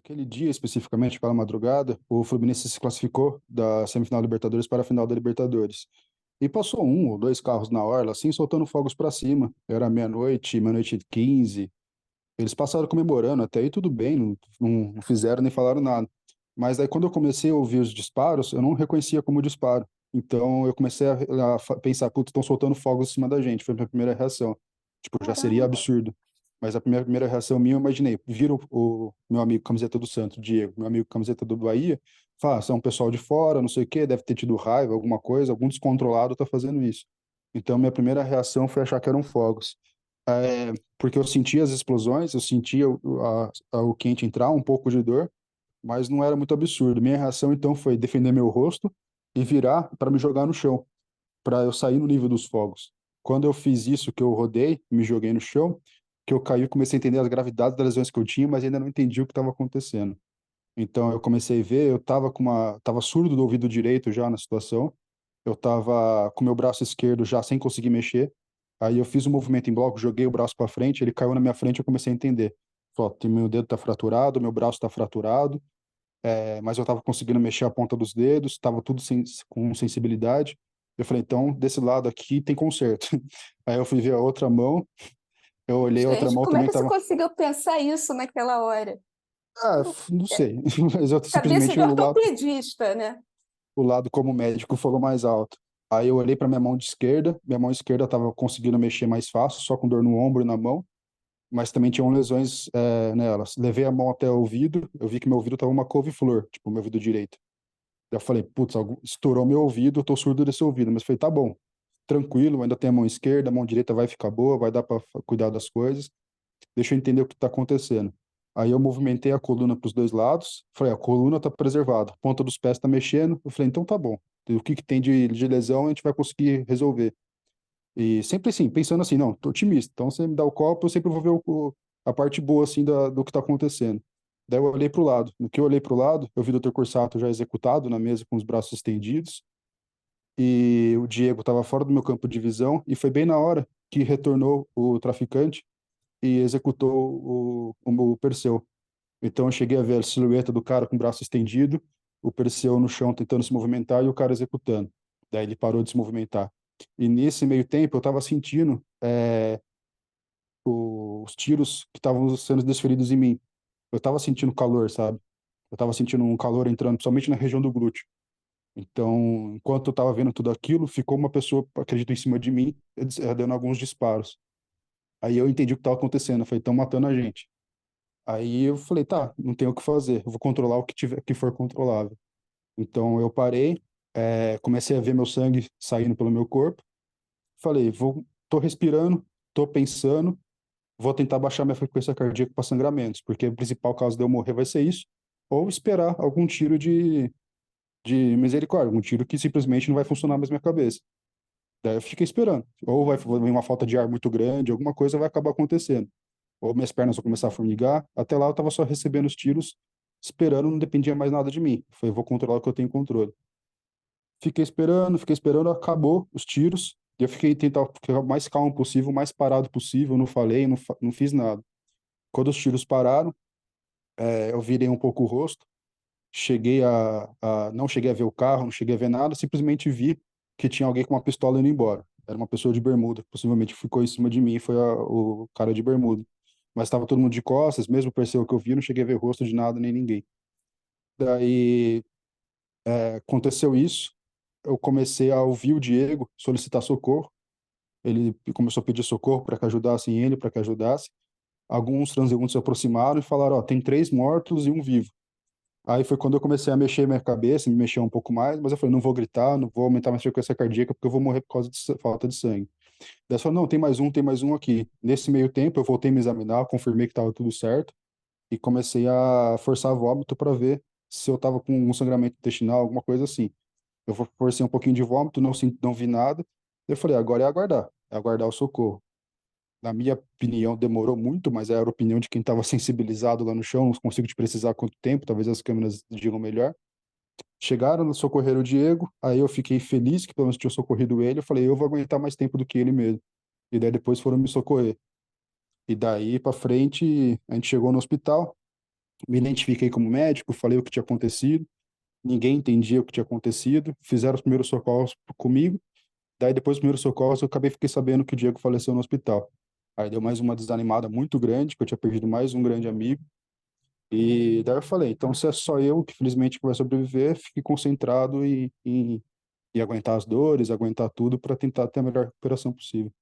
Aquele dia, especificamente, pela madrugada, o Fluminense se classificou da semifinal da Libertadores para a final da Libertadores. E passou um ou dois carros na orla, assim, soltando fogos para cima. Era meia-noite, meia-noite e 15. Eles passaram comemorando, até aí tudo bem, não fizeram nem falaram nada. Mas aí quando eu comecei a ouvir os disparos, eu não reconhecia como disparo. Então eu comecei a pensar, putz, estão soltando fogos em cima da gente. Foi a minha primeira reação. Tipo, já seria Caramba. absurdo. Mas a primeira reação minha, eu imaginei. Vira o meu amigo camiseta do Santos, Diego, meu amigo camiseta do Bahia, fala, são um pessoal de fora, não sei o quê, deve ter tido raiva, alguma coisa, algum descontrolado tá fazendo isso. Então minha primeira reação foi achar que eram fogos. Porque eu sentia as explosões, eu sentia o quente entrar, um pouco de dor, mas não era muito absurdo. Minha reação então foi defender meu rosto e virar para me jogar no chão, para eu sair no nível dos fogos. Quando eu fiz isso, que eu rodei, me joguei no chão, que eu caí, eu comecei a entender as gravidades das lesões que eu tinha, mas ainda não entendi o que estava acontecendo. Então eu comecei a ver, eu tava surdo do ouvido direito já na situação. Eu tava com meu braço esquerdo já sem conseguir mexer. Aí eu fiz um movimento em bloco, joguei o braço para frente, ele caiu na minha frente, eu comecei a entender. Falei, ó, meu dedo tá fraturado, meu braço tá fraturado, mas eu tava conseguindo mexer a ponta dos dedos, tava tudo com sensibilidade. Eu falei, então, desse lado aqui tem conserto. Aí eu fui ver a outra mão, eu olhei a outra Gente, mão como é também que você tava, conseguiu pensar isso naquela hora? não É, sei, mas eu cabeça simplesmente de o lado ortopedista, né? o lado como médico falou mais alto. Aí eu olhei para minha mão esquerda estava conseguindo mexer mais fácil, só com dor no ombro e na mão, mas também tinham lesões nelas. Levei a mão até o ouvido, eu vi que meu ouvido estava uma couve-flor, tipo, meu ouvido direito. Daí eu falei, putz, estourou meu ouvido, eu tô surdo desse ouvido, mas falei, tá bom, tranquilo, ainda tem a mão esquerda, a mão direita vai ficar boa, vai dar para cuidar das coisas, deixa eu entender o que está acontecendo. Aí eu movimentei a coluna para os dois lados, falei, a coluna está preservada, a ponta dos pés está mexendo. Eu falei, então tá bom. O que que tem de lesão a gente vai conseguir resolver. E sempre assim, pensando assim, não, tô otimista. Então você me dá o copo, eu sempre vou ver a parte boa assim do que está acontecendo. Daí eu olhei para o lado. No que eu olhei para o lado, eu vi o Dr. Corsato já executado na mesa com os braços estendidos e o Diego estava fora do meu campo de visão e foi bem na hora que retornou o traficante e executou o Perseu. Então eu cheguei a ver a silhueta do cara com o braço estendido, o Perseu no chão tentando se movimentar e o cara executando. Daí ele parou de se movimentar. E nesse meio tempo eu estava sentindo os tiros que estavam sendo desferidos em mim. Eu estava sentindo calor, sabe? Eu estava sentindo um calor entrando, principalmente na região do glúteo. Então, enquanto eu estava vendo tudo aquilo, ficou uma pessoa, acredito, em cima de mim, dando alguns disparos. Aí eu entendi o que estava acontecendo. Eu falei, estão matando a gente. Aí eu falei, tá, não tenho o que fazer, eu vou controlar o que tiver, que for controlável. Então eu parei, comecei a ver meu sangue saindo pelo meu corpo, falei, tô respirando, tô pensando, vou tentar baixar minha frequência cardíaca para sangramentos, porque o principal caso de eu morrer vai ser isso, ou esperar algum tiro de misericórdia, algum tiro que simplesmente não vai funcionar mais na minha cabeça. Daí eu fiquei esperando, ou vai vir uma falta de ar muito grande, alguma coisa vai acabar acontecendo. Ou minhas pernas vão começar a formigar. Até lá eu estava só recebendo os tiros, esperando, não dependia mais nada de mim. Foi, vou controlar o que eu tenho controle. Fiquei esperando, acabou os tiros. E eu fiquei tentar ficar o mais calmo possível, o mais parado possível. Não falei, não fiz nada. Quando os tiros pararam, eu virei um pouco o rosto. Não cheguei a ver o carro, não cheguei a ver nada. Simplesmente vi que tinha alguém com uma pistola indo embora. Era uma pessoa de bermuda, possivelmente ficou em cima de mim, foi o cara de bermuda. Mas estava todo mundo de costas, mesmo o Perseu que eu vi, não cheguei a ver rosto de nada nem ninguém. Daí aconteceu isso, eu comecei a ouvir o Diego solicitar socorro. Ele começou a pedir socorro para que ajudassem ele, para que ajudasse. Alguns transeuntes se aproximaram e falaram: Ó, tem três mortos e um vivo. Aí foi quando eu comecei a mexer minha cabeça, me mexer um pouco mais, mas eu falei: não vou gritar, não vou aumentar minha frequência cardíaca porque eu vou morrer por causa de falta de sangue. Daí ela falou: não, tem mais um aqui. Nesse meio tempo, eu voltei a me examinar, confirmei que estava tudo certo e comecei a forçar vômito para ver se eu estava com um sangramento intestinal, alguma coisa assim. Eu forcei um pouquinho de vômito, não vi nada. Eu falei, agora é aguardar o socorro. Na minha opinião, demorou muito, mas era a opinião de quem estava sensibilizado lá no chão, não consigo te precisar quanto tempo, talvez as câmeras digam melhor. Chegaram, socorreram o Diego, aí eu fiquei feliz que pelo menos tinha socorrido ele, eu falei, eu vou aguentar mais tempo do que ele mesmo. E daí depois foram me socorrer. E daí para frente, a gente chegou no hospital, Me identifiquei como médico, falei o que tinha acontecido, ninguém entendia o que tinha acontecido, fizeram os primeiros socorros comigo, daí depois dos primeiros socorros eu fiquei sabendo que o Diego faleceu no hospital. Aí deu mais uma desanimada muito grande, que eu tinha perdido mais um grande amigo, e daí eu falei, então se é só eu que felizmente que vai sobreviver, fique concentrado e aguentar as dores, aguentar tudo para tentar ter a melhor recuperação possível.